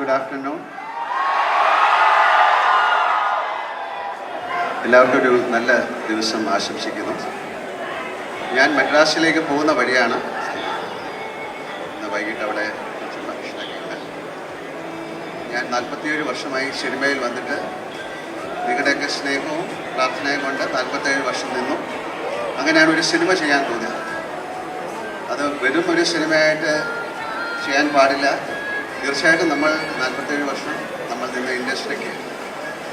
Good afternoon. എല്ലാവർക്കും ഒരു നല്ല ദിവസം ആശംസിക്കുന്നു. ഞാൻ മദ്രാസിലേക്ക് പോകുന്ന വഴിയാണ്. ഇന്ന് വൈകിട്ട് അവിടെ ഭക്ഷണമൊക്കെയുണ്ട്. ഞാൻ 47 വർഷമായി സിനിമയിൽ വന്നിട്ട് നിങ്ങളുടെയൊക്കെ സ്നേഹവും പ്രാർത്ഥനയും കൊണ്ട് 47 വർഷം നിന്നു. അങ്ങനെയാണ് ഒരു സിനിമ ചെയ്യാൻ തോന്നിയത്. അത് വെറും ഒരു സിനിമയായിട്ട് ചെയ്യാൻ പാടില്ല. തീർച്ചയായിട്ടും നമ്മൾ 47 വർഷം നമ്മൾ നിന്ന ഇൻഡസ്ട്രിക്ക്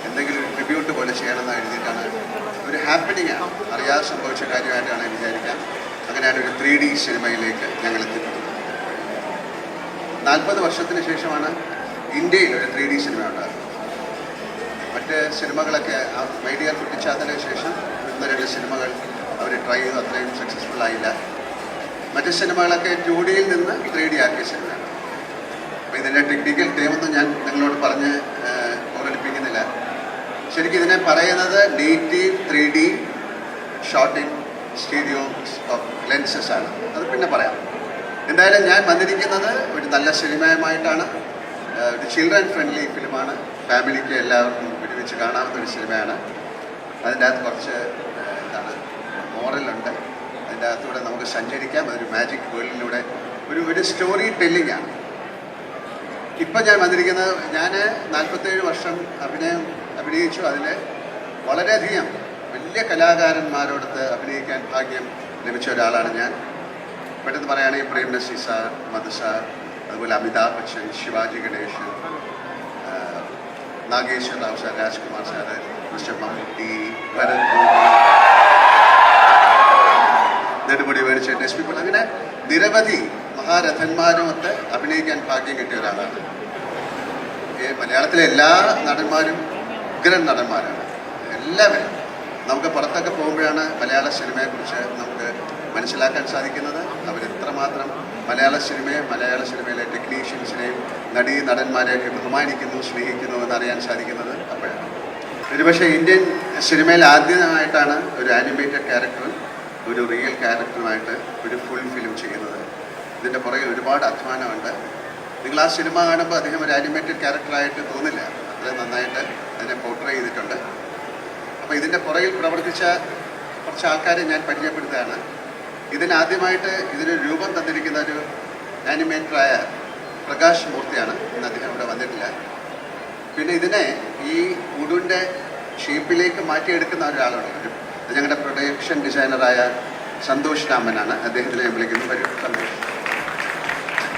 എന്തെങ്കിലും ഒരു ട്രിബ്യൂട്ട് പോലെ ചെയ്യണമെന്ന് എഴുതിയിട്ടാണ്. ഒരു ഹാപ്പനിങ്ങാണ്, അറിയാതെ സംഭവിച്ച കാര്യമായിട്ടാണ് വിചാരിക്കാം. അങ്ങനെയാണ് ഒരു 3D സിനിമയിലേക്ക് ഞങ്ങൾ എത്തിപ്പെടുന്നത്. 40 വർഷത്തിന് ശേഷമാണ് ഇന്ത്യയിൽ ഒരു 3D സിനിമ ഉണ്ടാകുന്നത്. മറ്റ് സിനിമകളൊക്കെ മൈ ഡിയർ കുട്ടിച്ചാത്തന് ശേഷം 1-2 സിനിമകൾ അവർ ട്രൈ ചെയ്തു, അത്രയും സക്സസ്ഫുൾ ആയില്ല. മറ്റ് സിനിമകളൊക്കെ 2Dയിൽ നിന്ന് 3D ആക്കിയ സിനിമയാണ്. അപ്പോൾ ഇതിൻ്റെ ടെക്നിക്കൽ ടേമൊന്നും ഞാൻ നിങ്ങളോട് പറഞ്ഞ് ഓർമ്മിപ്പിക്കുന്നില്ല. ശരിക്കും ഇതിനെ പറയുന്നത് native 3D shot in stereo lenses ആണ്. അത് പിന്നെ പറയാം. എന്തായാലും ഞാൻ വന്നിരിക്കുന്നത് ഒരു നല്ല സിനിമയുമായിട്ടാണ്. ഒരു ചിൽഡ്രൻ ഫ്രണ്ട്ലി ഫിലിമാണ്. ഫാമിലിക്ക് എല്ലാവർക്കും ഒരുമിച്ച് കാണാവുന്ന ഒരു സിനിമയാണ്. അതിൻ്റെ അകത്ത് കുറച്ച് മോറലുണ്ട്. അതിൻ്റെ അകത്തൂടെ നമുക്ക് സഞ്ചരിക്കാം. അതൊരു മാജിക് വേൾഡിലൂടെ ഒരു സ്റ്റോറി ടെല്ലിംഗ് ആണ്. ഇപ്പം ഞാൻ വന്നിരിക്കുന്നത്, ഞാൻ 47 വർഷം അഭിനയിച്ചു. അതിൽ വളരെയധികം വലിയ കലാകാരന്മാരോടൊത്ത് അഭിനയിക്കാൻ ഭാഗ്യം ലഭിച്ച ഒരാളാണ് ഞാൻ. പെട്ടെന്ന് പറയുകയാണെങ്കിൽ പ്രേംനസീർ സാർ, മധു സാർ, അതുപോലെ Amitabh Bachchan, Shivaji Ganesan, Nageshwar Rao sir, Rajkumar sir, mister Mammootty, Bharath Gopi, Nedumudi വേണുചേട്ടൻ, എസ് പി പോൾ, അങ്ങനെ നിരവധി മഹാരഥന്മാരുമൊത്ത് അഭിനയിക്കാൻ ഭാഗ്യം കിട്ടിയ ഒരാളാണ്. മലയാളത്തിലെ എല്ലാ നടന്മാരും ഉഗ്രൻ നടന്മാരാണ്. എല്ലാവരും നമുക്ക് പുറത്തൊക്കെ പോകുമ്പോഴാണ് മലയാള സിനിമയെക്കുറിച്ച് നമുക്ക് മനസ്സിലാക്കാൻ സാധിക്കുന്നത്. അവരെത്രമാത്രം മലയാള സിനിമയിലെ ടെക്നീഷ്യൻസിനെയും നടന്മാരെയൊക്കെ ബഹുമാനിക്കുന്നു, സ്നേഹിക്കുന്നു എന്നറിയാൻ സാധിക്കുന്നത് അപ്പോഴാണ്. ഒരുപക്ഷെ ഇന്ത്യൻ സിനിമയിൽ ആദ്യമായിട്ടാണ് ഒരു ആനിമേറ്റഡ് ക്യാരക്ടർ ഒരു റിയൽ ക്യാരക്ടറുമായിട്ട് ഒരു ഫുൾ ഫിലിം ചെയ്യുന്നത്. ഇതിൻ്റെ പുറകിൽ ഒരുപാട് അധ്വാനമുണ്ട്. നിങ്ങൾ ആ സിനിമ കാണുമ്പോൾ അദ്ദേഹം ഒരു ആനിമേറ്റഡ് ക്യാരക്ടറായിട്ട് തോന്നില്ല. അത്രയും നന്നായിട്ട് അതിനെ പോർട്രേ ചെയ്തിട്ടുണ്ട്. അപ്പോൾ ഇതിൻ്റെ പുറകിൽ പ്രവർത്തിച്ച കുറച്ച് ആൾക്കാരെ ഞാൻ പരിചയപ്പെടുത്തുകയാണ്. ഇതിനാദ്യമായിട്ട് ഇതിനൊരു രൂപം തന്നിരിക്കുന്ന ഒരു ആനിമേറ്ററായ പ്രകാശ് മൂർത്തിയാണ്. ഇന്ന് അദ്ദേഹം ഇവിടെ വന്നിട്ടില്ല. പിന്നെ ഇതിനെ ഈ ഉടുവിൻ്റെ ഷേപ്പിലേക്ക് മാറ്റിയെടുക്കുന്ന ഒരാളുണ്ട്. ഇത് ഞങ്ങളുടെ പ്രൊഡക്ഷൻ ഡിസൈനറായ സന്തോഷ് രാമനാണ്. അദ്ദേഹത്തിനെ ഞാൻ വിളിക്കുന്നു. വരും സന്തോഷ്.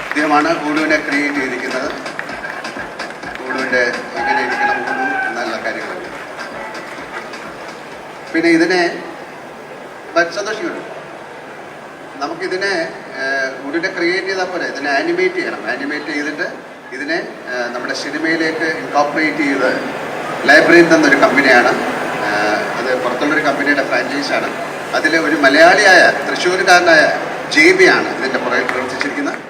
അദ്ദേഹമാണ് ഉടുവിനെ ക്രിയേറ്റ് ചെയ്തിരിക്കുന്നത്. ഉടുവിൻ്റെ എങ്ങനെ ഇരിക്കണം ഉടു എന്നുള്ള കാര്യങ്ങളൊക്കെ. പിന്നെ ഇതിനെ സന്തോഷിക്കുന്നു. നമുക്കിതിനെ ഉടുവിനെ ക്രിയേറ്റ് ചെയ്താൽ പോലെ ഇതിനെ ആനിമേറ്റ് ചെയ്യണം. ആനിമേറ്റ് ചെയ്തിട്ട് ഇതിനെ നമ്മുടെ സിനിമയിലേക്ക് ഇൻകോർപ്പറേറ്റ് ചെയ്ത് ലൈബ്രറി എന്നൊരു കമ്പനിയാണ്. അത് പുറത്തുള്ളൊരു കമ്പനിയുടെ ഫ്രാഞ്ചൈസാണ്. അതിൽ ഒരു മലയാളിയായ തൃശ്ശൂർക്കാരനായ JB ആണ് ഇതിൻ്റെ പുറകിൽ പ്രവർത്തിച്ചിരിക്കുന്നത്.